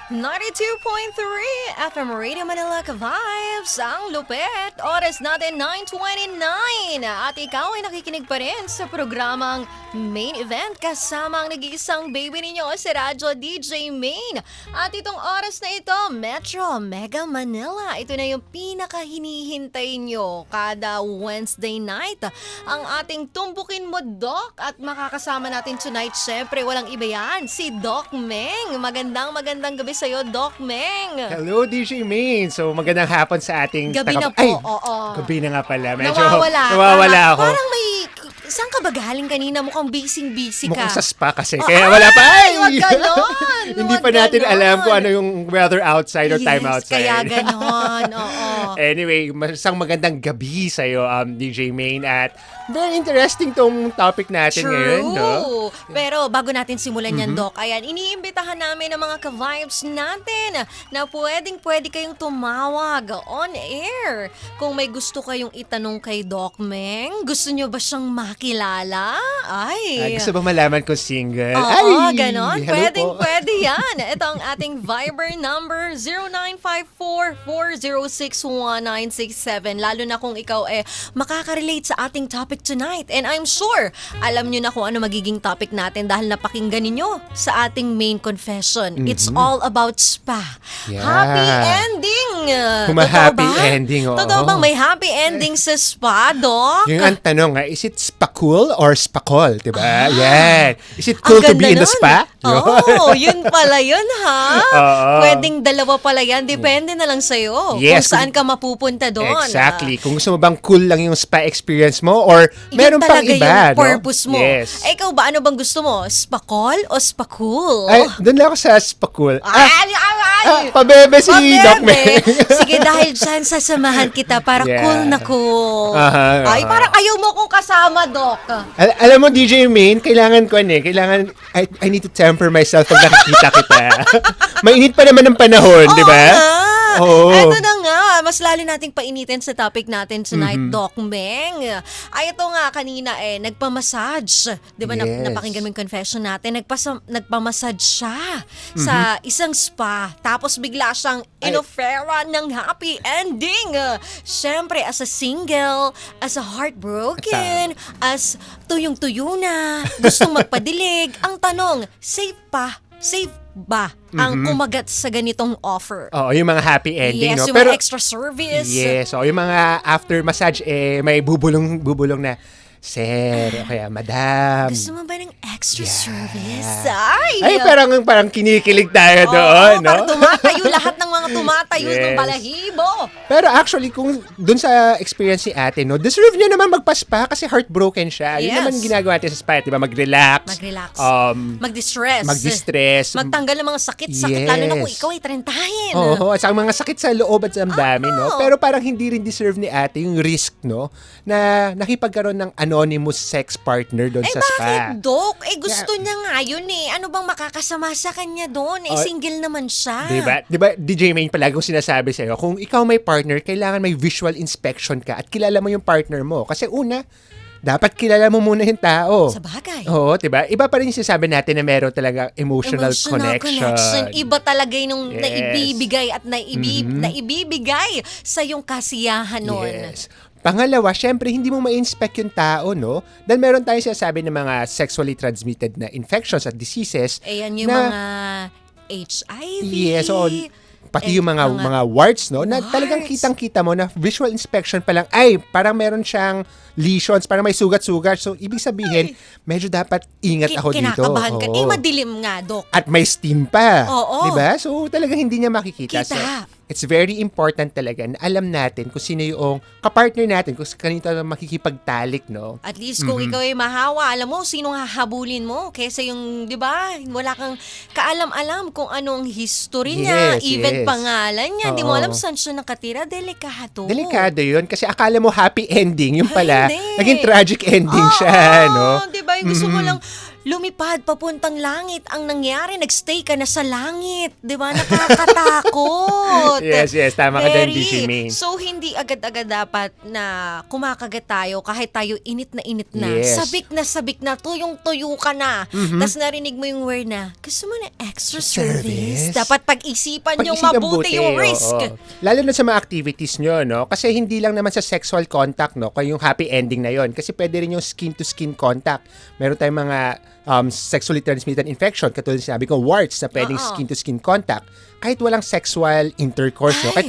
92.3 FM Radio Manila Ka-Vibes, ang lupit. Oras natin 9:29 at ikaw ay nakikinig pa rin sa programang Main Event kasama ang nag-iisang baby ninyo si Radyo DJ Main. At itong oras na ito, Metro Mega Manila. Ito na yung pinakahinihintay nyo kada Wednesday night. Ang ating tumbukin mo, Doc, at makakasama natin tonight, syempre walang iba yan, si Doc Meng. Magandang gabi sa'yo, Doc Meng. Hello, DJ Main. So, magandang hapon sa ating... Gabi na po, Ay, oo. gabi na nga pala. Medyo Nawawala ako. Parang may... Saan ka ba galing kanina? Mukhang busy ka. Mukhang sa spa kasi. Kaya wala pa. Ay, wag ganon. Hindi pa natin alam kung ano yung weather outside or time outside. Kaya ganon. Oo. Anyway, isang magandang gabi sa'yo, DJ Main. At very interesting tong topic natin ngayon. No? Pero bago natin simulan yan, Doc, ayan, iniimbitahan namin ang mga ka-vibes natin na pwede kayong tumawag on air. Kung may gusto kayong itanong kay Doc Meng, gusto nyo ba siyang makilala? Ay. Gusto ba malaman kung single? Oo, ganon. Hello Pwede yan. Ito ang ating Viber number 0954-406-1967. Lalo na kung ikaw makaka-relate sa ating topic tonight. And I'm sure, alam nyo na kung ano magiging topic natin dahil napakinggan ninyo sa ating main confession. It's all about spa. Yeah. Happy ending! Happy ending, oo. Totoo bang may happy ending sa spa, Doc? Yung ang tanong, is it spa-cool or spa-call? Diba? Yan. Is it cool to be in the spa? Oh, yun pala yun, ha? Pwedeng dalawa pala yan. Depende na lang sa'yo Yes, kung saan ka mapupunta doon. Exactly. Kung gusto mo bang cool lang yung spa experience mo or meron pang iba, yung purpose mo. Yes. Ikaw ba, ano bang gusto mo? Spa-call o spa-cool? Ay, doon lang ako sa spa-cool. Pabebe si Pabebe. Doc Meng. Sige, dahil dyan, sasamahan kita para cool na cool. Ay, Uh-huh. parang ayaw mo kong kasama, Doc. Alam mo, DJ Main, kailangan I need to temper myself pag nakikita kita. Mainit pa naman ang panahon, di ba? Oo. Eto na nga, mas lalo nating painitin sa topic natin tonight, Doc Meng. Ay, ito nga, kanina nagpamassage. Di ba, Yes. napakinggan mo yung confession natin? Nagpamassage siya sa isang spa. Tapos bigla siyang inofera ng happy ending. Siyempre, as a single, as a heartbroken, as tuyong-tuyo na, gustong magpadilig. Ang tanong, safe ba ang kumagat sa ganitong offer? Oo, yung mga happy ending, Yes, no? yung mga extra service. Yes, yung mga after massage, may bubulong na, sir, o kaya madam. Gusto mo ba ng extra Yeah. service? Ay, parang kinikilig tayo doon, no? Parang tumatayo lahat ng mga tumatayo ng Yes. balahibo. Pero actually, kung dun sa experience ni ate, no, deserve niya naman magpa-spa kasi heartbroken siya. Yun Yes. naman ginagawa natin sa spa, di ba? Mag-relax. Mag-distress. Magtanggal ng mga sakit-sakit, lalo na kung Yes. ikaw ay trentahin. Oo, at saka mga sakit sa loob at sa damdamin, no? Pero parang hindi rin deserve ni ate yung risk, no? Na nakipagkaroon ng anonymous sex partner doon sa spa. Bakit, Doc? Gusto niya nga yun Ano bang makakasama sa kanya doon? Single naman siya. Diba, DJ Main, palagi kong sinasabi sa'yo, kung ikaw may partner, kailangan may visual inspection ka at kilala mo yung partner mo. Kasi una, dapat kilala mo muna yung tao. Sa bagay. Oo, diba? Iba pa rin yung sinasabi natin na meron talaga emotional connection. Iba talaga yung Yes. naibibigay at naibibigay sa yung kasiyahan nun. Yes. Pangalawa, syempre, hindi mo ma-inspect yung tao, no? Dahil meron tayong sinasabi ng mga sexually transmitted na infections at diseases. Ayan yung mga HIV. Yes, pati yung mga warts, no? Na talagang kitang-kita mo na visual inspection pa lang, parang meron siyang lesions, parang may sugat-sugat. So, ibig sabihin, medyo dapat ingat ako dito. Kinakabahan ka. Madilim nga, Doc. At may steam pa. Oo. Diba? So, talagang hindi niya makikita. Kita. So, it's very important talaga na alam natin kung sino yung kapartner natin, kung kanito na makikipagtalik, no? At least kung ikaw ay mahawa, alam mo, sinong hahabulin mo? Kesa yung, di ba, wala kang kaalam-alam kung anong history niya, even pangalan niya. Di mo alam saan siya nakatira. Delikado. Delikado yun. Kasi akala mo happy ending. Yung pala, Hindi. naging tragic ending siya, no? Di ba? Yung gusto mo lang, lumipad papuntang langit ang nangyari. Nagstay ka na sa langit. Di ba? Nakakatakot. Yes, tama ka dyan, Very. DJ Main. So, hindi agad-agad dapat na kumakagat tayo kahit tayo init na. Yes. Sabik na, tuyong-tuyo ka na. Tapos narinig mo yung word na, gusto mo na extra service? Dapat pag-isipan yung Pag-isipan mabuti yung risk. oo. Lalo na sa mga activities nyo, no? Kasi hindi lang naman sa sexual contact, no? Kaya yung happy ending na yon. Kasi pwede rin yung skin-to-skin contact. Meron tayong mga sexually transmitted infection, katulad sinabi ko, warts na pwedeng skin-to-skin contact. Kahit walang sexual intercourse, no? Kahit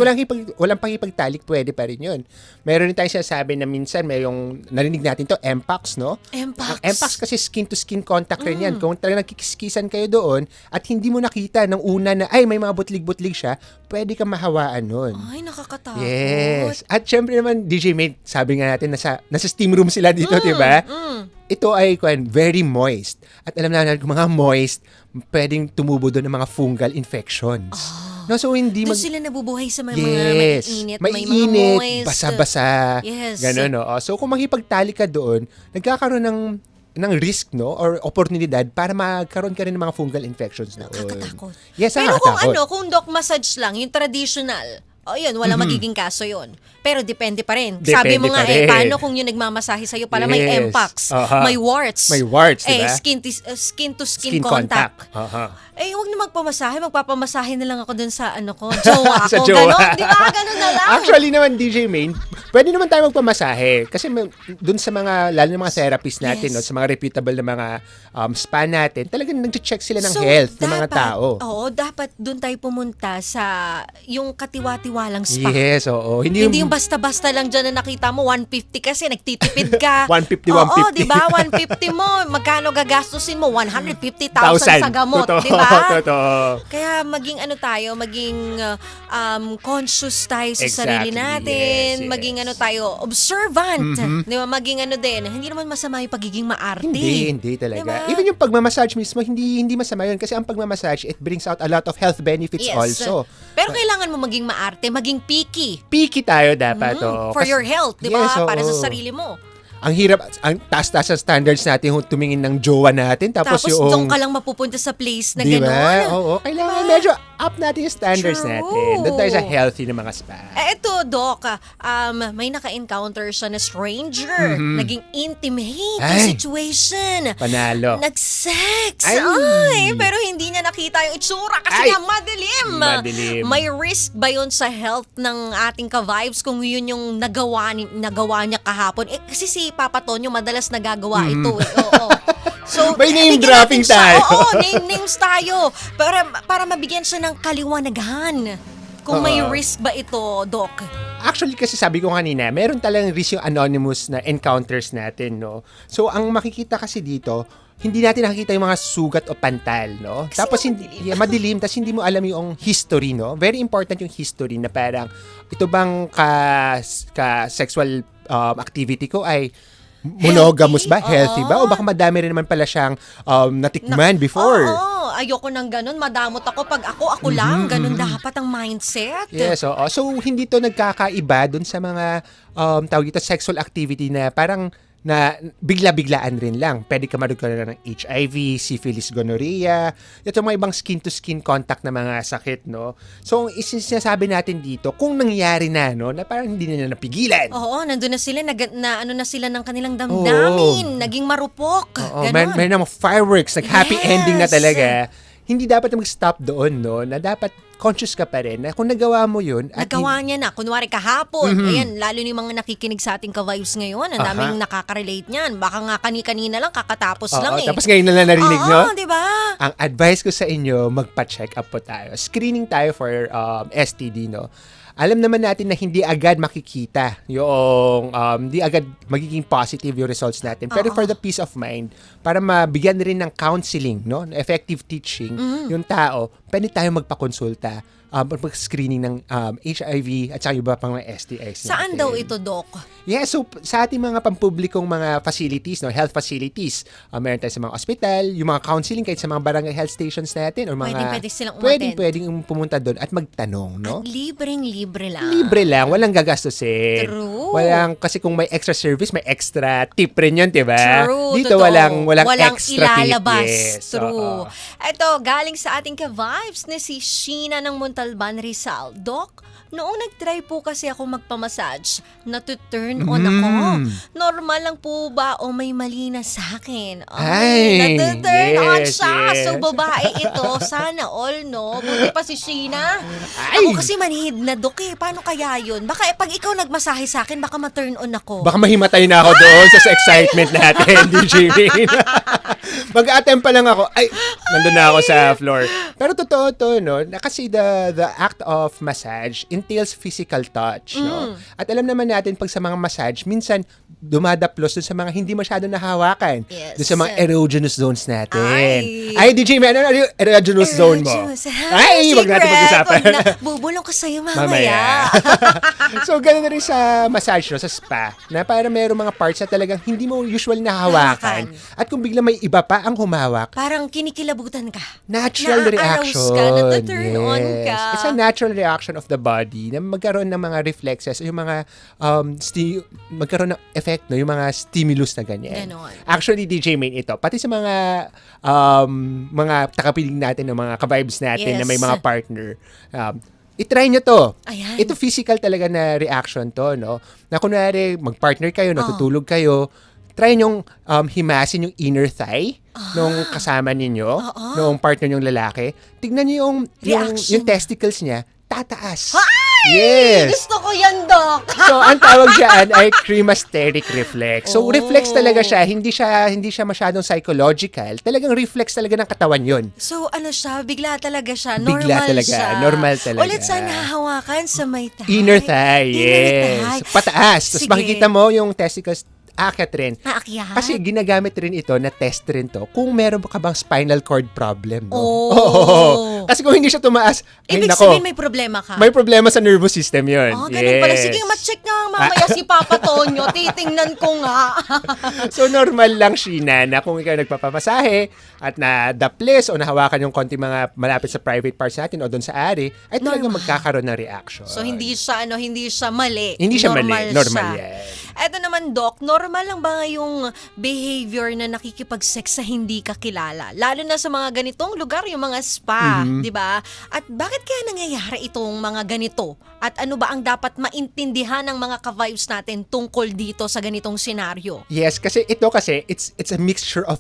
walang pangipagtalik, pwede pa rin yun. Meron rin tayong sinasabi na minsan may yung narinig natin to, Mpox, no? Mpox. Ang Mpox kasi skin-to-skin contact rin yan. Kung talagang nagkikiskisan kayo doon at hindi mo nakita ng una na, ay, may mga butlig-butlig siya, pwede kang mahawaan nun. Ay, nakakatakot. Yes. At syempre naman, DJ Mate, sabi nga natin, nasa steam room sila dito, diba? Ito ay very moist. At alam natin, kung mga moist, pwedeng tumubo doon ng mga fungal infections. No, so hindi Doon sila nabubuhay sa mga Yes. maiinit, may mga Mainit, moist. basa-basa. Yes. Gano'n, no? So, kung makipagtali ka doon, nagkakaroon ng risk, no? Or oportunidad para magkaroon ka rin ng mga fungal infections doon. Nakakatakot. Yes, Pero nakakatakot. kung doc massage lang, yung traditional, yun, wala magiging kaso yun. Pero depende pa rin. Depende Sabi mo nga, pa rin. paano kung yung nagmamasahe sa'yo pala may Yes. Mpox, Aha. may warts. May warts, diba? Skin to skin contact. Huwag na magpamasahe. Magpapamasahe na lang ako dun sa jowa Sa ko. jowa. Ganon, di ba? Ganon na lang. Actually naman, DJ Main, pwede naman tayo magpamasahe. Kasi dun sa mga, lalo na mga therapist natin, Yes. no, sa mga reputable na mga spa natin, talagang nag-check sila ng health ng mga tao. Oo, dapat dun tayo pumunta sa yung katiwa-tiwalang spa. Yes, oo. Hindi yung basta-basta lang dyan na nakita mo, 150 kasi nagtitipid ka. 150, Oo, 150. di ba? 150 mo. Magkano gagastusin mo? 150,000 sa gamot, Totoo, di ba? Totoo. Kaya maging conscious tayo sa sarili Exactly, natin. yes. Maging tayo, observant. Di ba? Maging din. Hindi naman masama yung pagiging maarte. Hindi talaga. Diba? Even yung pagmamassage mismo, hindi masama yun. Kasi ang pagmamassage, it brings out a lot of health benefits also. Pero kailangan mo maging maarte, maging picky. Picky tayo dapat. oo. For your health, di ba? Yes, oo. Para sa sarili mo. Ang hirap, ang taas-taas ang standards natin kung tumingin ng jowa natin. Tapos yung... doon ka lang mapupunta sa place na Di ba? gano'n. Oo, kailangan medyo up natin yung standards True. natin. Doon tayo sa healthy na mga spa. Ito, Doc, may naka-encounter siya na stranger. Naging intimate yung Ay. situation. Panalo. Nag-sex. Ay. Pero hindi niya nakita yung itsura kasi Ay. nga madilim. Madilim. May risk ba yun sa health ng ating ka-vibes kung yun yung nagawa niya kahapon? Kasi si Papa Tonyo madalas nagagawa ito. Oo. So, May name bigyan dropping natin siya. tayo. Oo, names tayo. Para mabigyan siya ng kaliwanagan. Kung may risk ba ito, Doc? Actually, kasi sabi ko kanina, meron talagang risk yung anonymous na encounters natin, no? So, ang makikita kasi dito, hindi natin nakikita yung mga sugat o pantal, no? Kasi Tapos, madilim. madilim, tapos hindi mo alam yung history, no? Very important yung history na parang, ito bang ka-sexual activity ko ay monogamous ba? Healthy ba? O baka madami rin naman pala siyang natikman before? Oo, ayoko nang ganun. Madamot ako pag ako lang. Ganun dapat ang mindset. Yes, oo. So, hindi to nagkakaiba dun sa mga tawag dito, sexual activity na parang na bigla-biglaan rin lang. Pwede ka magkaroon ng HIV, syphilis, gonorrhea, ito mga ibang skin-to-skin contact na mga sakit, no? So, ang sinasabi natin dito, kung nangyari na, no, na parang hindi na napigilan. Oo, nandun na sila, na sila ng kanilang damdamin, naging marupok. Oo, Ganon. may mga fireworks, nag-happy Yes. ending na talaga. Hindi dapat na mag-stop doon, no? Na dapat conscious ka pa rin na kung nagawa mo yun. At Nagawa niya na. Kunwari kahapon. Ayan, lalo ni mga nakikinig sa ating ka-vibes ngayon. Ang daming nakaka-relate niyan. Baka nga kani-kanina lang, kakatapos Oo, lang eh. Tapos ngayon na lang narinig, no? Oo, di ba? Ang advice ko sa inyo, magpa-check up po tayo. Screening tayo for STD, no? Alam naman natin na hindi agad makikita yung, hindi agad magiging positive yung results natin. Pero for the peace of mind, para mabigyan rin ng counseling, no? Effective teaching, yung tao, pwede tayo magpakonsulta pag-screening ng HIV at saka iba pang mga STIs Saan natin. daw ito, Doc? Yeah, so sa ating mga pampublikong mga facilities, no, health facilities, meron tayo sa mga ospital, yung mga counseling kahit sa mga barangay health stations natin or mga Pwede silang umattend. pwedeng pumunta doon at magtanong, no? At libreng-libre lang. Libre lang, walang gagastusin. True. Walang, kasi kung may extra service, may extra tip rin yun, diba? True, Dito totoo. walang extra ilalabas. tip. Yes. True. Oo. Ito, galing sa ating ka-vibes na si Sheena ng Montalban, Rizal. Doc, noong nag-try po kasi ako magpamassage, na-turn on ako. Normal lang po ba o may mali na sa akin? Ay, na-turn on yes, siya. yes. So, babae ito. Sana all, no? Buti pa si Sheena. Ay. Ako kasi manhid na, Dok, eh. Paano kaya yun? Baka pag ikaw nagmasahe sa akin, baka ma-turn on ako. Baka mahimatay na ako doon sa excitement natin, DJ Rain. Mag-attempt pa lang ako. Ay, nandun na ako sa floor. Pero totoo to, no? Kasi the act of massage entails physical touch, no? At alam naman natin, pag sa mga massage, minsan dumadaplos dun sa mga hindi masyado nahawakan. Yes. Dun sa mga erogenous zones natin. Ay. Ay, DJ, ano yung erogenous zone mo? Ay, wag natin pag-usapan. Wag na. Bubulong ko sa'yo mamaya. So, ganun na rin sa massage, no, sa spa, na para mayroong mga parts na talagang hindi mo usual nahawakan. At kung bigla may iba pa ang humawak, Parang kinikilabutan ka. natural Na-arouse reaction. ka, na-turn on ka. It's a natural reaction of the body na magkaroon ng mga reflexes, yung mga magkaroon ng effect, no, yung mga stimulus na ganyan. Ganon. Actually, DJ Main, ito, pati sa mga takapiling natin, ng mga ka-vibes natin na may Yes. mga partner, itry nyo to. Ayan. Ito physical talaga na reaction to, no? Na kunwari, mag-partner kayo, natutulog kayo, try nyong himasin yung inner thigh nung kasama ninyo, nung partner nyong lalaki. Tignan nyo Reaction. yung testicles niya, tataas. Ay! Yes! Gusto ko yan, Doc! So, ang tawag dyan ay cremasteric reflex. So, Oh. reflex talaga siya. Hindi siya masyadong psychological. Talagang reflex talaga ng katawan yun. So, ano siya? Bigla talaga siya. Bigla Normal talaga. siya. Normal talaga. Ulit saan hahawakan sa may thigh? Inner thigh, Inner yes. thigh. Pataas. Tapos Sige. makikita mo yung testicles aakyat rin. Aakyat? Kasi ginagamit rin ito, na test rin to, kung meron ka bang spinal cord problem. No? Oh. Oo. Kasi kung hindi siya tumaas, ay Ibig nako, sabihin may problema ka. may problema sa nervous system yun. Oh, ganun pala. Sige, ma-check nga mamaya si Papa Tonyo. Titingnan ko nga. So, normal lang, Sheena, na kung ikaw nagpapamasahe at na-daples o nahawakan yung konti mga malapit sa private parts natin o doon sa ari, ay talagang Normal. magkakaroon ng reaction. So, hindi siya mali. Hindi siya mali. Normal siya. yan. Eto naman, Doc, normal lang ba yung behavior na nakikipag-sex sa hindi ka kilala? Lalo na sa mga ganitong lugar, yung mga spa, Mm-hmm. di ba? At bakit kaya nangyayari itong mga ganito? At ano ba ang dapat maintindihan ng mga ka-vibes natin tungkol dito sa ganitong senaryo? Yes, kasi it's a mixture of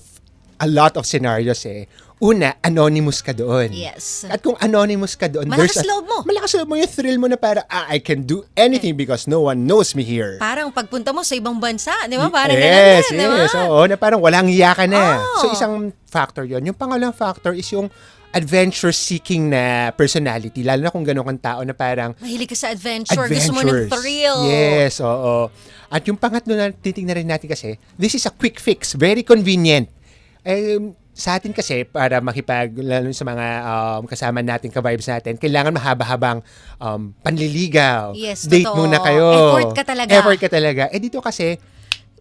a lot of scenarios eh. Una, anonymous ka doon. Yes. At kung anonymous ka doon, Malakas loob mo. Malakas loob mo, yung thrill mo na para, I can do anything because no one knows me here. Parang pagpunta mo sa ibang bansa, di ba? Parang yes, ganun, di ba? yes. Oo, na parang walang hiya ka na. Oh. So, isang factor yon. Yung pangalawang factor is yung adventure-seeking na personality. Lalo na kung gano'n kang tao na parang Mahilig ka sa adventure. Gusto mo ng adventures. thrill. Yes, oo. At yung pangatlo na titingnan rin natin kasi, this is a quick fix, very convenient. Sa atin kasi, para lalo sa mga kasama natin, ka-vibes natin, kailangan mahaba-habang panliligaw. Yes, Date totoo. muna kayo. Effort ka talaga. Dito kasi,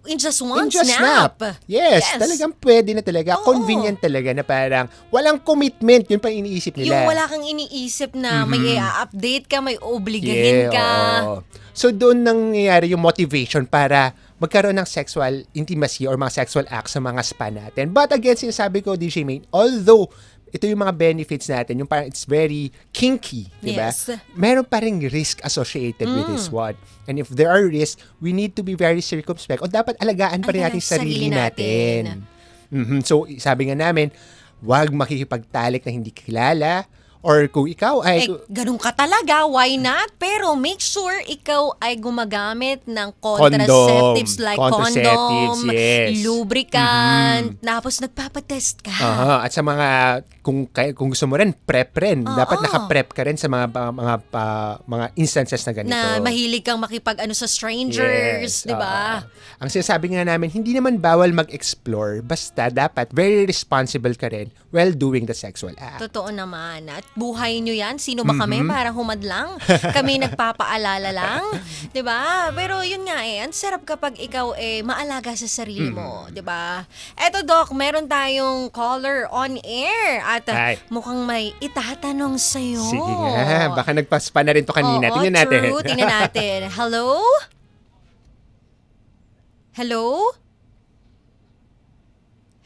In just one in just snap. Yes, talagang pwede na talaga. Oo. Convenient talaga na parang walang commitment. Yun pa iniisip nila. Yung wala kang iniisip na may i-update ka, may obligahin ka. oo. So, doon nangyayari yung motivation para magkaroon ng sexual intimacy or mga sexual acts sa mga spa natin. But again, sinasabi ko, DJ Main, although ito yung mga benefits natin, yung parang it's very kinky, di ba? Yes. Meron pa ring risk associated with this one. And if there are risks, we need to be very circumspect o dapat alagaan pa rin natin Alagaan sarili sarili natin. So, sabi nga namin, huwag makikipagtalik na hindi kilala. Or kung ikaw ay... Ganun ka talaga, why not? Pero make sure ikaw ay gumagamit ng contraceptives like Contraceptives, condom, yes. lubricant, tapos nagpapatest ka. At sa mga kung gusto mo rin prep rin. Dapat naka-prep ka rin sa mga instances na ganito. Na mahilig kang makipag sa strangers, Yes, di ba? Ang sinasabi nga namin, hindi naman bawal mag-explore, basta dapat very responsible ka rin while doing the sexual act. Totoo naman. At buhay nyo yan. Sino ba kami para humadlang? Kami nagpapaalala lang. 'Di ba? Pero yun nga ang sarap kapag ikaw maalaga sa sarili mo. 'Di ba? Eto, Doc, meron tayong caller on air. At mukhang may itatanong sa'yo. Sige nga, baka nagpaspa na rin to kanina. Oo, tingnan natin. True, tingnan natin. Hello? Hello?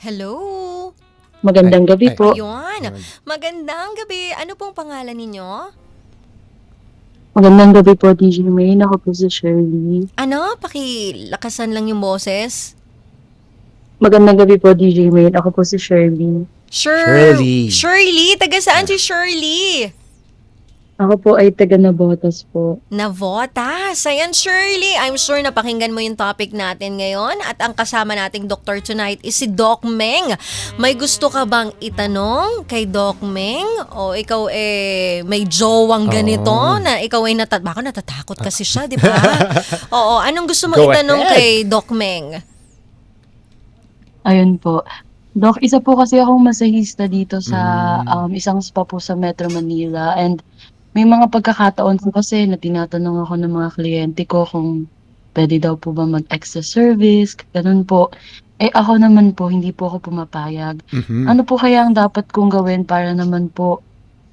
Hello? Magandang gabi po. Ayun. Magandang gabi. Ano pong pangalan ninyo? Magandang gabi po, DJ May. Ako po si Shirley. Ano? Pakilakasan lang yung boses. Magandang gabi po, DJ May. Ako po si Shirley. Shirley. Shirley? Taga saan si Shirley? Ako po ay taga Navotas po. Navotas. Ayan, Shirley. I'm sure napakinggan mo yung topic natin ngayon. At ang kasama nating doktor tonight is si Doc Meng. May gusto ka bang itanong kay Doc Meng? O ikaw may jowang ganito na ikaw ay baka natatakot kasi siya, di ba? Oo. Anong gusto mong Go itanong ahead. kay Doc Meng? Ayun po. Doc, isa po kasi akong masahista dito sa isang spa po sa Metro Manila. And may mga pagkakataon po kasi na tinatanong ako ng mga kliyente ko kung pwede daw po ba mag-extra service, ganun po. Ako naman po, hindi po ako pumapayag. Ano po kaya ang dapat kong gawin para naman po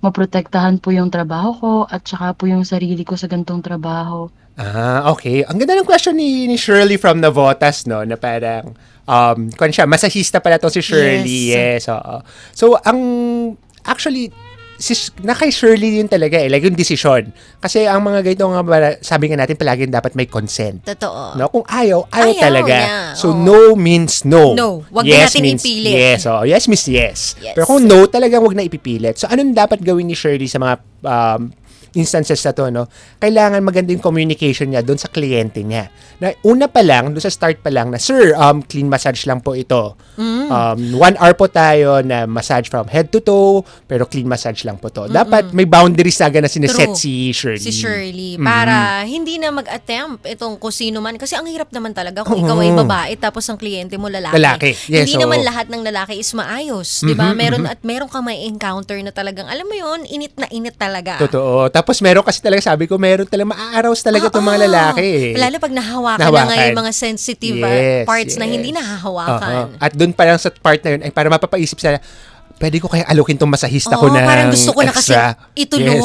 maprotektahan po yung trabaho ko at saka po yung sarili ko sa gantong trabaho? Okay. Ang ganda ng question ni Shirley from Navotas, no? Na parang, kung siya, masahista pala to si Shirley. Yes, oo. So, actually, na kay Shirley yun talaga like yung desisyon. Kasi ang mga ganito nga, sabi nga natin palagi dapat may consent. Totoo. No? Kung ayaw talaga. niya. So, Oo. no means no. No. Wag yes na natin means ipilit. yes. Yes means yes. Yes. Pero kung no, talagang wag na ipipilit. So, anong dapat gawin ni Shirley sa mga instances na to, no? Kailangan maganda yung communication niya doon sa kliyente niya. Na una pa lang, doon sa start pa lang na, sir, clean massage lang po ito. 1 hour po tayo na massage from head to toe, pero clean massage lang po to. Dapat may boundaries agad na sineset True. si Shirley. Si Shirley. Para hindi na mag-attempt itong kung sino man. Kasi ang hirap naman talaga kung ikaw ay babae tapos ang kliyente mo lalaki. Lalaki. Yes, hindi oo. naman lahat ng lalaki is maayos. Di ba? Meron kang may encounter na talagang, alam mo yun, init na init talaga. Totoo. Tapos meron kasi talaga, sabi ko, meron talaga maaaraws talaga itong mga lalaki. Lalo pag nahawakan na nga yung mga sensitive parts na hindi nahahawakan. At doon pa lang sa part na yun, ay para mapapaisip sila, pwede ko kaya alokin tong masahista ko ng parang gusto ko na kasi extra. ituloy.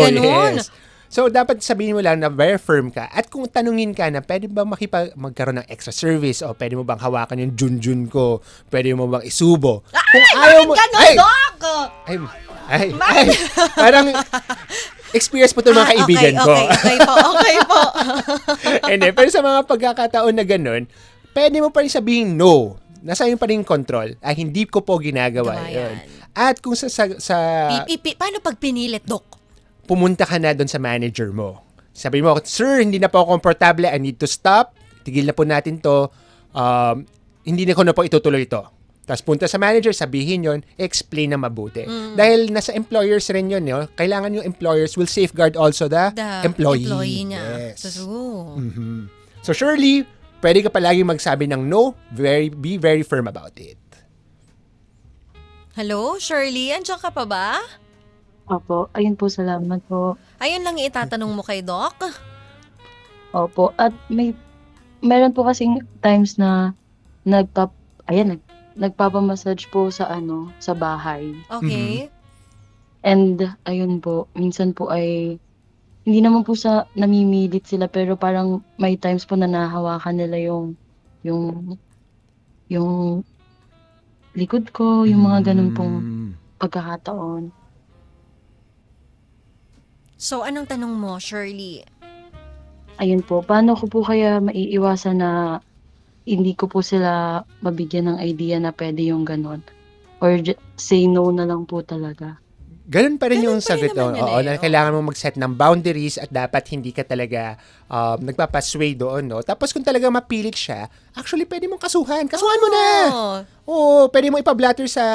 Ganun. Yes. So, dapat sabihin mo lang na very firm ka. At kung tanungin ka na, pwede ba magkaroon ng extra service? O pwede mo bang hawakan yung junjun ko? Pwede mo bang isubo? Kung ayaw mo... Doc! Parang experience po ito mga kaibigan ko. Okay po. Hindi, pero sa mga pagkakataon na ganun, pwede mo pa rin sabihin no. Nasa iyo pa rin control. Hindi ko po ginagawa yun. At kung Paano pag pinilit, Doc? pumunta ka na doon sa manager mo. Sabi mo, sir, hindi na po ako komportable. I need to stop. Tigil na po natin to. Hindi na ko na po itutuloy ito. Tapos punta sa manager, sabihin yon, explain na mabuti. Dahil nasa employers rin yun, kailangan yung employers will safeguard also the employee niya. Yes. True. So surely, pwede ka palagi magsabi ng no, be very firm about it. Hello, Shirley? Andiyan ka pa ba? Opo, ayun po, salamat po. Ayun lang itatanong mo kay Doc? Opo, at meron po kasing times na nagpapamassage po sa sa bahay. Okay. And ayun po, minsan po ay hindi naman po sa namimilit sila, pero parang may times po na nahawakan nila yung likod ko, yung mga ganun pong pagkakataon. So, anong tanong mo, Shirley? Ayun po, paano ko po kaya maiiwasan na hindi ko po sila mabigyan ng idea na pwede yung ganun? Or say no na lang po talaga? Ganun pa rin yung Ganun pa rin sagot. naman yun Oo, na oo. kailangan mo mag-set ng boundaries at dapat hindi ka talaga nagpapasway doon. No? Tapos kung talaga mapilit siya, actually pwede mong kasuhan. Kasuhan mo na! Oo, pwede mo ipablatter sa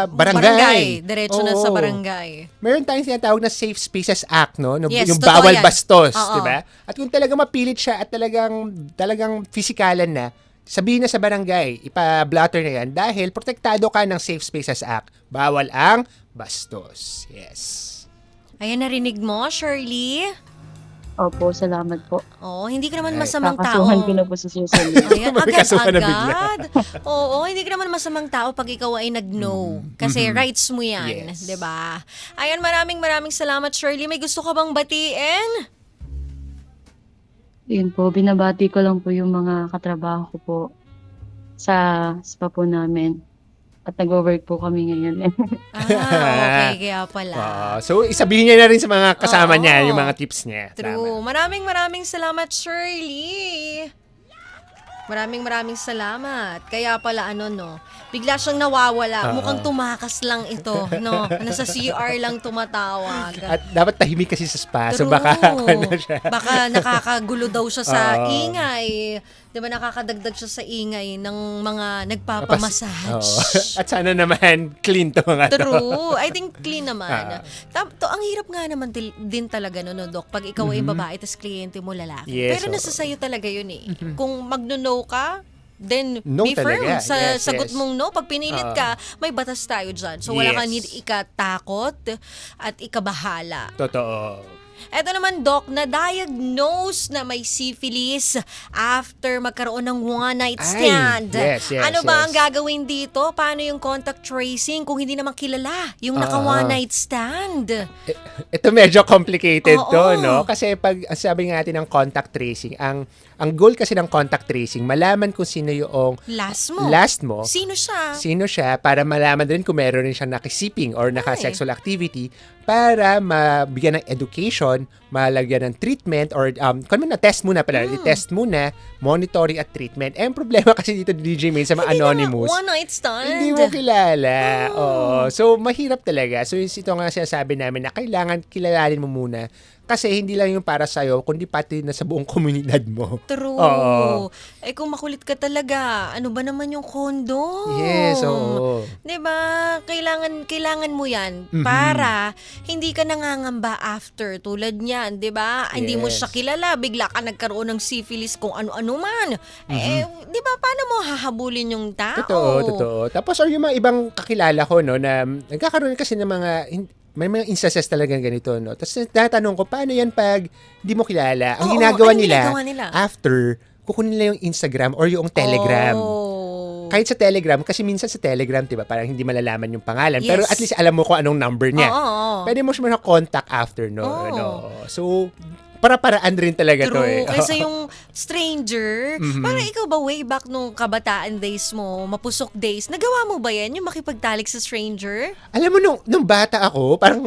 barangay. Diretso na sa barangay. Meron tayong tinatawag na Safe Spaces Act, no? Yes, Yung totoo bawal yan. bastos, Oo. di ba? At kung talaga mapilit siya at talagang fisikalan na, sabihin na sa barangay, ipa-blotter na yan dahil protektado ka ng Safe Spaces Act. Bawal ang bastos. Yes. Ayan, narinig mo, Shirley? Opo, salamat po. Oo, hindi ka naman Ay, masamang tao. Kakasuhan ko na po sa susunod. Ayan, Magkasuhan na bigla. agad-agad. Oo, hindi ka naman masamang tao pag ikaw ay nag-no. Kasi rights mo yan, Yes. 'di ba? Ayan, maraming salamat, Shirley. May gusto ka bang batiin? Yun po, binabati ko lang po yung mga katrabaho ko po sa spa po namin. At nag-work po kami ngayon. Okay, kaya pala. So, isabihin niya na rin sa mga kasama Oo. niya yung mga tips niya. True. Tama. Maraming salamat, Shirley. Maraming salamat. Kaya pala bigla siyang nawawala. Mukhang tumakas lang ito, no? Nasa CR lang tumatawag. At dapat tahimik kasi sa spa. So, True. baka siya. Baka nakakagulo daw siya sa Oo. ingay. 'Di ba nakakadagdag siya sa ingay ng mga Oo. nagpapamassage. At sana naman clean to mga to. True. I think clean naman. Ang hirap nga naman din talaga no, Doc. Pag ikaw ay babae tas kliyente mo lalaki. Yes, Pero nasa sayo talaga yun eh. Kung magno-no ka, then No be firm talaga. sa Yes, sagot yes. mong no. Pag pinilit ka, may batas tayo dyan. So wala kang Yes. need ikatakot at ikabahala. Totoo. Eto naman, Doc, na-diagnose na may syphilis after magkaroon ng one-night Ay, stand. yes, Ano ba yes. ang gagawin dito? Paano yung contact tracing kung hindi naman kilala yung Oo. naka-one-night stand? Ito medyo complicated Oo. to, no? Kasi pag sabi nga natin ng contact tracing, ang goal kasi ng contact tracing, malaman kung sino yung Last mo? mo. Sino siya? Sino siya para malaman din kung meron rin siyang nakisiping or naka-sexual activity para mabigyan ng education, malagyan ng treatment or kung na test muna pala, i-test muna, monitoring at treatment. Eh, ang problema kasi dito DJ Main sa mga Hindi anonymous, naman one-night stand. hindi mo kilala. Oo. So, mahirap talaga. So, ito nga sinasabi namin na kailangan kilalanin mo muna. Kasi hindi lang yung para sa'yo, kundi pati na sa buong komunidad mo. True. Oo. Eh kung makulit ka talaga, ano ba naman yung condom? Yes, oo. 'Di ba? Kailangan mo 'yan para hindi ka nangangamba after tulad niyan, 'di ba? Hindi mo Yes. siya kilala, bigla ka nagkaroon ng syphilis kung ano-ano man. Eh, 'di ba paano mo hahabulin yung tao? Totoo. Tapos, or yung mga ibang kakilala ko, no, na nagkakaroon kasi ng mga, may mga instances talagang ganito, no. Tapos, tatanong ko, paano yan pag hindi mo kilala? Ang Oo, ginagawa anong nila, ginagawa nila? after, kukunin nila yung Instagram or yung Telegram. Oh. Kahit sa Telegram, kasi minsan sa Telegram, diba, parang hindi malalaman yung pangalan. Yes. Pero at least alam mo kung anong number niya. Oo. Pwede mo siya contact after, no? Oo. Ano. So, para-paraan rin talaga to True. eh. Kaysa yung stranger, parang ikaw ba way back nung kabataan days mo, mapusok days, nagawa mo ba yan, yung makipagtalik sa stranger? Alam mo, nung bata ako, parang,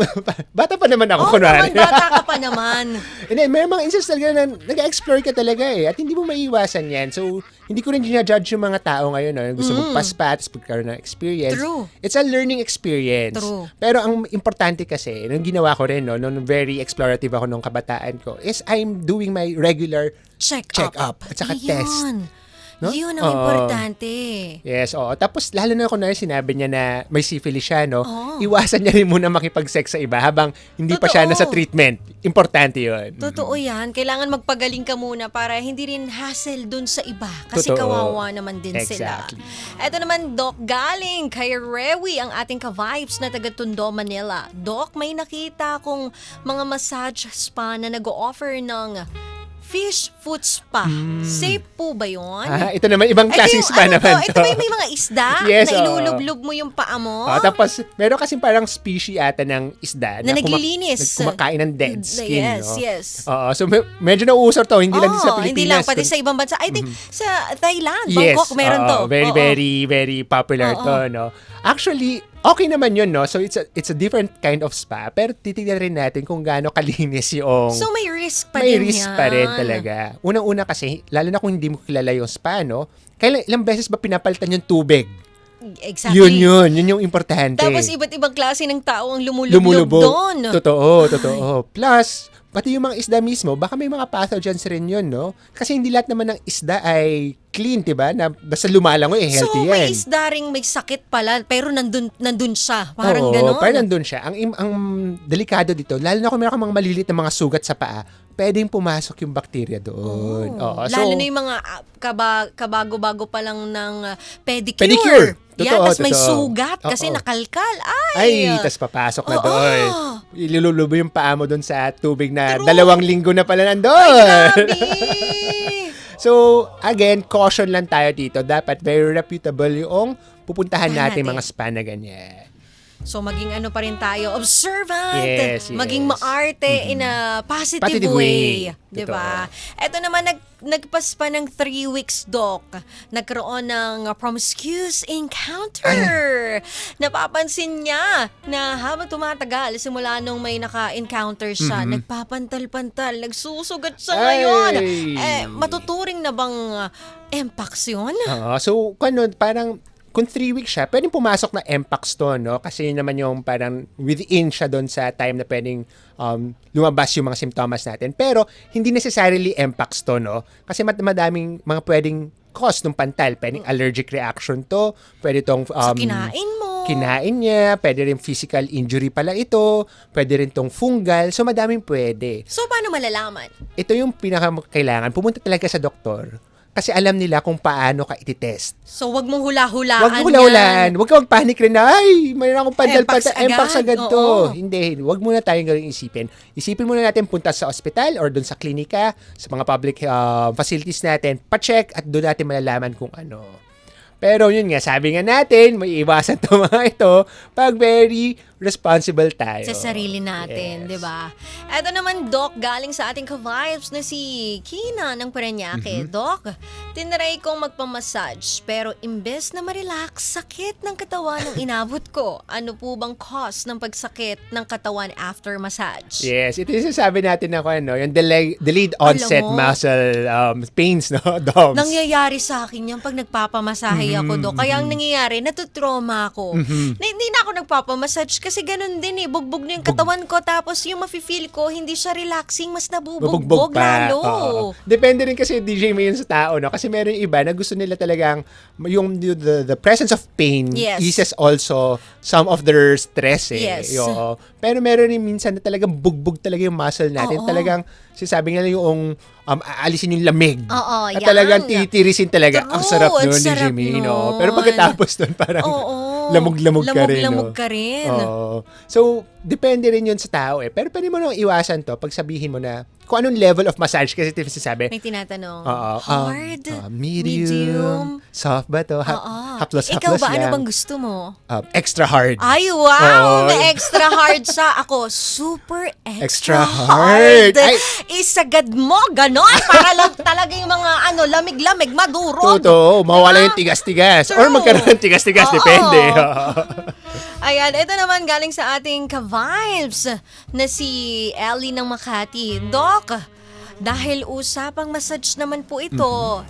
bata pa naman ako, Oo kunwari. naman, bata ka pa naman. Hindi, may mga instances talaga na nag-explore ka talaga eh. At hindi mo maiiwasan yan. So, hindi ko rin ginajudge yung mga tao ngayon na gusto magpaspat, magkaroon ng experience. True. It's a learning experience. True. Pero ang importante kasi, nung ginawa ko rin, no, nung very explorative ako nung kabataan ko, is I'm doing my regular Check up. At saka test. No? Yun ang Oo. importante. Yes, oo. Tapos, lalo na kung sinabi niya na may syphilis siya, no? Oo. Iwasan niya rin muna makipag-sex sa iba habang hindi pa siya Totoo. nasa treatment. Importante yun. Totoo yan. Kailangan magpagaling ka muna para hindi rin hassle dun sa iba. Kasi Totoo. kawawa naman din Exactly. sila. Ito naman, Doc, galing kay Rewi, ang ating ka-vibes na taga Tondo, Manila. Doc, may nakita kong mga massage spa na nag-o-offer ng fish food spa. Safe po ba yun? Ito naman, ibang klaseng spa naman to. Ito ba yung may mga isda Yes, na oo. ilulublog mo yung paa mo? Tapos, meron kasi parang species ata ng isda Na naglilinis. kumakain ng dead skin. Yes, no? yes. Oo, so medyo nauusor to, hindi lang din sa Oo, Pilipinas. hindi lang, pati sa ibang bansa. I think sa Thailand, Bangkok, meron to. Very, Oo. very popular to, no? Actually, okay naman yun, no? So, it's a different kind of spa, pero titignan rin natin kung gaano kalinis yung... So may risk pa may din risk yan. pa rin talaga. Unang-una kasi, lalo na kung hindi mo kilala yung spa, no? Ilang beses ba pinapalitan yung tubig? Exactly. Yun yung importante. Tapos iba't ibang klase ng tao ang lumulublob doon. Totoo. Plus, pati yung mga isda mismo, baka may mga pathogens rin yun, no? Kasi hindi lahat naman ng isda ay clean, diba? Na basta lumalangoy, healthy So yan. may isda ring may sakit pala, pero nandun siya. Parang Oo, ganon. parang nandun siya. Ang delikado dito, lalo na kung meron kang mga maliliit na mga sugat sa paa, pwedeng pumasok yung bakterya doon. Oo, so, Lalo na yung mga kabago-bago pa lang ng pedicure. Pedicure. Yan, Totoo, tas may totoo. sugat kasi Oo. nakalkal. ay, tas papasok na Oo. doon. ilulubo yung paa mo doon sa tubig na True. 2 linggo na pala nandun. Grabe! So, again, caution lang tayo dito. Dapat very reputable yung pupuntahan Spa natin natin. mga spa na ganyan. So, maging ano pa rin tayo, observant. Yes. Maging maarte in a positive Positive way. way. Diba? Ito naman, nagpaspa ng 3 weeks, Doc. Nagkaroon ng promiscuous encounter. Napapansin niya na habang tumatagal, simula nung may naka-encounter siya, nagpapantal-pantal, nagsusugat siya ngayon. Matuturing na bang mpox yun? Oo. So, parang kung 3 weeks siya, pwedeng pumasok na mpox to, no? Kasi yun naman yung parang within siya doon sa time na pwedeng lumabas yung mga simptomas natin. Pero, hindi necessarily mpox to, no? Kasi madaming mga pwedeng cause ng pantal. Pwedeng allergic reaction to, pwede tong So, kinain mo. kinain niya, pwede rin physical injury pala ito, pwede rin tong fungal, so madaming pwede. So, paano malalaman? Ito yung pinaka-kailangan, pumunta talaga sa doktor. Kasi alam nila kung paano ka ititest. So, wag mong hula-hulaan Huwag mo hula-hulaan. Huwag ka magpanik rin na, ay, mayroon akong Mpox mpox agad agad. to. Oo. Hindi. Huwag muna tayong gawing isipin. Isipin muna natin punta sa ospital or doon sa klinika, sa mga public facilities natin, pa-check at doon natin malalaman kung ano. Pero yun nga, sabi nga natin, may iwasan to mga ito pag very responsible tayo. Sa sarili natin, Yes. di ba? Eto naman, Doc, galing sa ating ka-vibes na si Kina ng Parañaque. Doc, tinry kong magpamassage, pero imbes na ma-relax, sakit ng katawan ng inabot ko. Ano po bang cause ng pagsakit ng katawan after massage? Yes, ito yung sasabi natin na yung delayed onset mo, muscle pains, no? DOMS. Nangyayari sa akin yan pag nagpapamasahe ako, Doc. Kaya ang nangyayari, natutrauma ako. Hindi na ako nagpapamassage kasi ganun din eh. Bugbog na yung katawan ko tapos yung mafe-feel ko, hindi siya relaxing, mas nabubugbog pa. lalo. Oo. Depende rin kasi DJ mo yun sa tao, no? Kasi meron yung iba na gusto nila talagang yung the presence of pain Yes. eases also some of their stress eh. Yes. Oo. Pero meron rin minsan na talagang bugbog talaga yung muscle natin. Oo. Talagang sinasabi nga yung aalisin yung lamig. Oo, At yan. talagang titirisin talaga. Ang True, sarap ang nun, sarap DJ May, no? nun. Pero pagkatapos nun, parang Oo. lamog-lamog ka rin. Lamog-lamog No? ka rin. Oo. So, depende rin yun sa tao eh. Pero pwede mo nang iwasan to pag sabihin mo na kung anong level of massage kasi ito sinasabi. May tinatanong, Oo. hard, Medium, soft ba to? Oo. Haplos Ikaw ba, ano lang. bang gusto mo? Extra hard. Ay, wow! Oo. May extra hard sa ako. Super extra Extra hard. Ay. Isagad mo, ganon. Para lang talaga yung mga lamig-lamig, madurog. Totoo. Mawala Diba? yung tigas-tigas. True. Or magkaroon ng tigas-tigas. Oo. Depende. Ayan, ito naman galing sa ating ka-vibes na si Ellie ng Makati. Doc, dahil usapang massage naman po ito,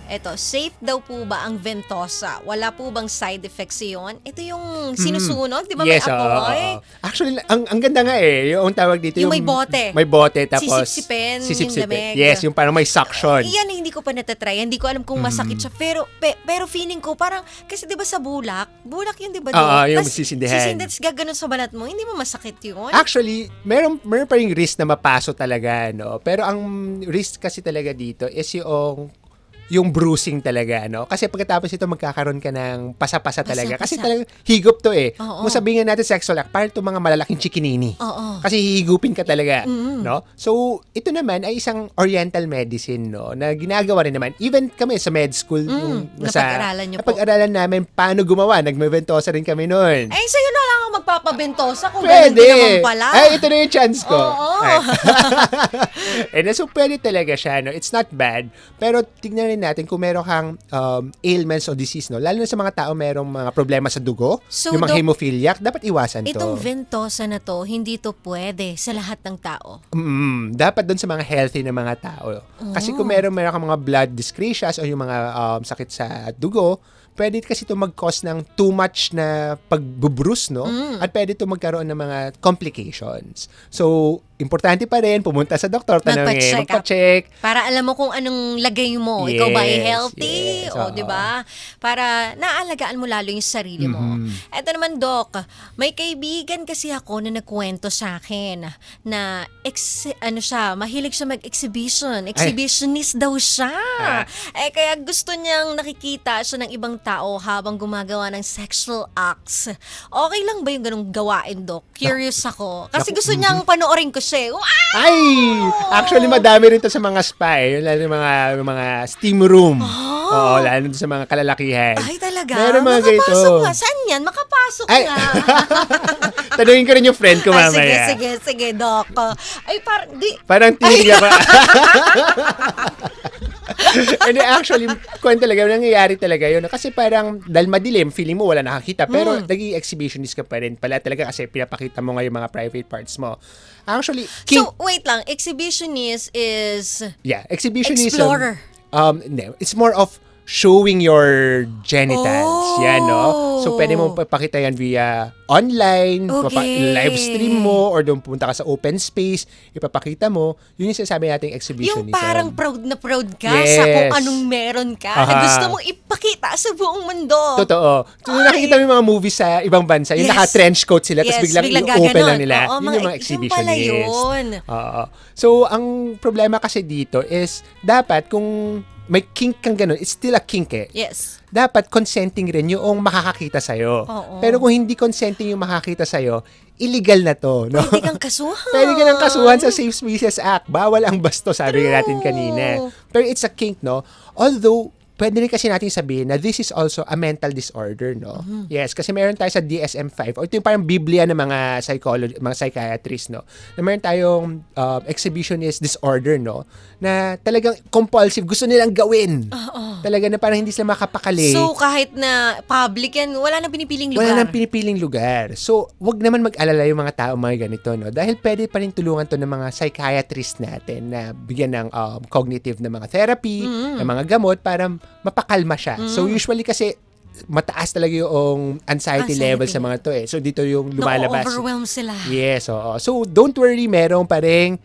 ito, safe daw po ba ang Ventosa? Wala po bang side effects yun? Ito yung sinusunog, di ba Yes, may apoy? oo. Actually, ang ganda nga eh. Yung tawag dito. Yung may bote. May bote. Tapos, Sisipsipin yung lamig. Yes, yung parang may suction. Iyan, hindi ko pa natatry. Hindi ko alam kung masakit siya. Pero feeling ko parang, kasi di ba sa bulak yun di ba? Oo, Doc? yung Tas sisindihan. sisindihan, tas gaganon sa balat mo. Hindi mo masakit yun? Actually, meron pa ring risk na mapaso talaga, no? Pero ang risk kasi talaga dito is yung bruising talaga, no? Kasi pagkatapos ito, magkakaroon ka ng pasa-pasa talaga. Kasi Pasa-pasa. talaga, higop to eh. Oo. Kung sabihin nga natin sexual act, parang itong mga malalaking chikinini. Oo. Kasi hihigupin ka talaga, no? So, ito naman ay isang oriental medicine, no? Na ginagawa rin naman. Even kami sa med school, napag-aralan niyo po. napag-aralan namin paano gumawa. Nagme-ventosa rin kami noon. Ay, sa'yo na lang ako magpapabentosa kung ganun din naman pala. Ay, ito na yung chance ko. Oo. Ay. And so, pwede talaga siya, no? It's not bad. Pero, tignan rin natin kung meron kang ailments o disease, no? Lalo na sa mga tao merong mga problema sa dugo, So, yung mga Doc, hemophiliac, dapat iwasan to. Itong ventosa na to, hindi to pwede sa lahat ng tao. Dapat doon sa mga healthy na mga tao. Kasi kung meron kang mga blood dyscrasias o yung mga sakit sa dugo, pwede kasi ito mag-cause ng too much na pagbubrus, no? At pwede ito magkaroon ng mga complications. So, importante pa rin, pumunta sa doktor, tanongin, magpa-check. Para alam mo kung anong lagay mo. Ikaw ba ay healthy? Yes, O, di ba? Para naalagaan mo lalo yung sarili mo. Eto naman, Doc, may kaibigan kasi ako na nagkwento sa akin na mahilig siya mag-exhibition. Exhibitionist daw siya. Kaya gusto niyang nakikita siya ng ibang tao habang gumagawa ng sexual acts. Okay lang ba yung ganung gawain, Doc? Curious ako. Kasi gusto niyang panoorin ko siya. Wow! Ay! Actually, madami rin to sa mga spa eh. Lalo yung mga steam room. Oo, lalo sa mga kalalakihan. Ay, talaga? Meron mga Makapasok ganito. nga. Saan yan? Makapasok Ay! nga. Tanungin ko rin yung friend ko Ay, mamaya. sige, Doc. Ay, Parang tingin pa. And actually, kung talaga, nangyayari talaga yun. Kasi parang, dahil madilim, feeling mo wala nakakita. Pero, naging exhibitionist ka pa rin pala talaga kasi pinapakita mo nga yung mga private parts mo. Actually, So, wait lang. Exhibitionist is exhibitionism. explorer. No, it's more of showing your genitals. Yan, no? So, pwede mo papakita yan via online, Okay. live stream mo, or doon pumunta ka sa open space, ipapakita mo. Yun yung sinasabi nating exhibitionism. Yung parang proud na proud ka Yes. sa kung anong meron ka na Aha. gusto mong ipakita sa buong mundo. Totoo. So, nakikita mo yung mga movies sa ibang bansa, yung Yes. naka-trench coat sila, tapos biglang i-open gaganon. lang nila. Oo, Yun yung mga exhibitionist. Yung pala yun. Oo. So, ang problema kasi dito is, dapat kung may kink kang ganun, it's still a kink eh. Yes. Dapat consenting rin yung makakakita sa'yo. Oo. Pero kung hindi consenting yung makakita sa'yo, illegal na to. No? Pwede kang kasuhan. Pwede ka ng kasuhan sa Safe Spaces Act. Bawal ang basto, sabi nga natin kanina. Pero it's a kink, no? Although, pwede rin kasi natin sabihin na this is also a mental disorder, no? Yes, kasi meron tayo sa DSM-5, o ito yung parang Biblia ng mga mga psychiatrists, no? Na meron tayong exhibitionist disorder, no? Na talagang compulsive, gusto nilang gawin. Talaga na parang hindi sila makapakali. So, kahit na public yan, wala nang pinipiling lugar. Wala nang pinipiling lugar. So, wag naman mag-alala yung mga tao mga ganito, no? Dahil pwede pa rin tulungan to ng mga psychiatrist natin na bigyan ng cognitive na mga therapy, ng mga gamot para mapakalma siya. So, usually kasi mataas talaga yung anxiety level sa mga to eh. So, dito yung lumalabas. Na-overwhelm sila. Yes, oo. So, don't worry, meron pa rin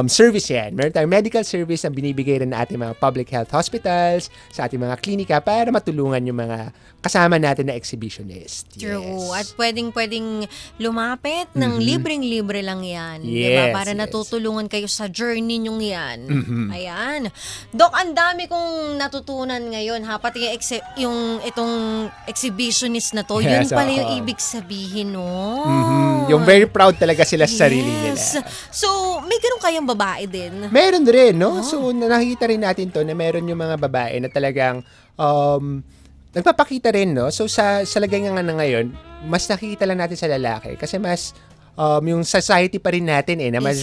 service yan. Meron tayong medical service na binibigay rin na ating mga public health hospitals, sa ating mga klinika para matulungan yung mga kasama natin na exhibitionist. True. Yes. At pwedeng lumapit ng libreng-libre lang yan. Yes, diba? Para yes. natutulungan kayo sa journey nyong yan. Ayan. Doc, ang dami kong natutunan ngayon ha. Pati yung itong exhibitionist na to, yun Yes, pala oo. yung ibig sabihin, no? Yung very proud talaga sila sa sarili nila. So, may ganun kayang babae din? Meron rin, no? So, nakikita rin natin to na meron yung mga babae na talagang nagpapakita rin, no? So, sa lagay nga na ngayon, mas nakikita lang natin sa lalaki kasi mas yung society pa rin natin na mas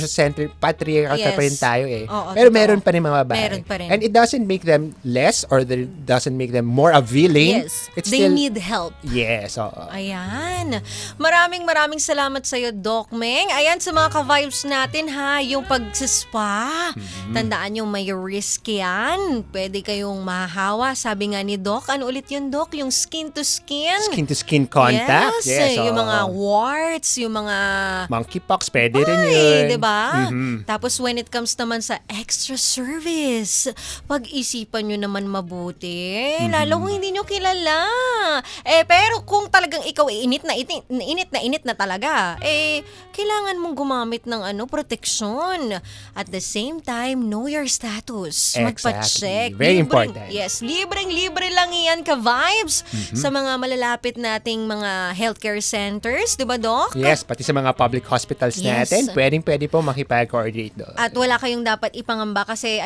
patriarchal Yes. pa rin tayo Oo, Pero totoo. meron pa rin mga babae. Meron pa rin. And it doesn't make them less or doesn't make them more appealing. Yes. It's They still, need help. yes, oo. Ayan. Maraming salamat sa iyo, Doc Meng. Ayan, sa mga ka-vibes natin ha, yung pagsispa. Tandaan yung may risk yan. Pwede kayong mahahawa. Sabi nga ni Doc, ano ulit yun, Doc? Yung skin to skin? Skin to skin contact. Yes, yung oo. mga warts, yung mga Monkeypox, pwede rin yun. ay, diba? Tapos when it comes naman sa extra service, pag-isipan nyo naman mabuti. Lalo kung hindi nyo kilala. Pero kung talagang ikaw init na talaga, kailangan mong gumamit ng proteksyon. At the same time, know your status. Exactly. Magpa-check. Very important. Yes, libreng-libre lang yan ka-vibes sa mga malalapit nating mga healthcare centers. Diba, Doc? Yes, pati sa mga public hospitals Yes. natin, pwede po makipag-coordinate doon. At wala kayong dapat ipangamba kasi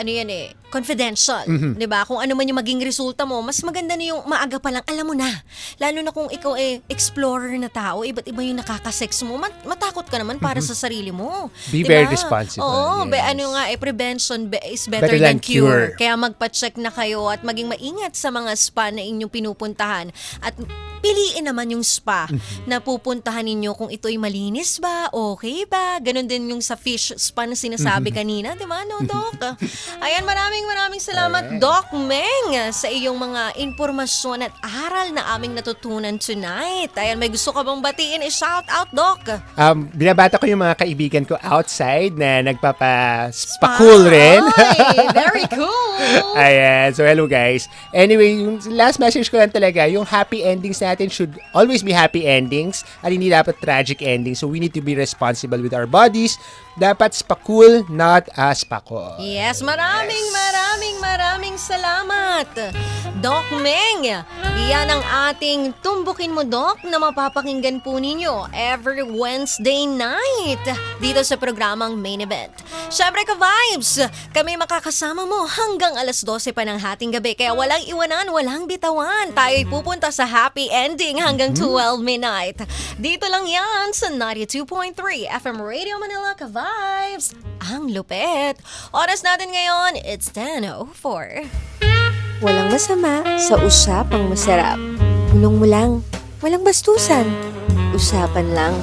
confidential. 'Di ba? Kung ano man yung maging resulta mo, mas maganda na yung maaga pa lang alam mo na. Lalo na kung ikaw explorer na tao, iba't iba yung nakaka-sex mo, matakot ka naman para sa sarili mo. Be Diba? very responsible, Oo, yes. prevention is better than cure. Kaya magpa-check na kayo at maging maingat sa mga spa na inyong pinupuntahan at piliin naman yung spa na pupuntahan ninyo kung ito'y malinis ba, okay ba. Ganon din yung sa fish spa na sinasabi kanina, di ba, no, Doc? Ayan, maraming salamat, Doc Meng, sa iyong mga informasyon at aral na aming natutunan tonight. Ayan, may gusto ka bang batiin? I-shout out, Doc. Binabata ko yung mga kaibigan ko outside na nagpapa-spa-cool rin. Ay, very cool. Ayan. So, hello guys. Anyway, yung last message ko lang talaga, yung happy endings natin should always be happy endings at hindi dapat tragic endings. So, we need to be responsible with our bodies. Dapat spa-cool, not a spa-cool. Yes, maraming maraming salamat. Doc Meng, iyan ang ating Tumbukin Mo Doc na mapapakinggan po ninyo every Wednesday night dito sa programang Main Event. Syempre ka-vibes, kami makakasama mo hanggang alas 12 pa ng hating gabi kaya walang iwanan, walang bitawan. Tayo'y pupunta sa happy ending hanggang 12 midnight. Dito lang yan sa 92.3 FM Radio Manila ka-vibes. Ang lupet. Oras natin ngayon, it's 10:04. Walang masama sa usapang masarap. Bulong mo lang, walang bastusan. Usapan lang.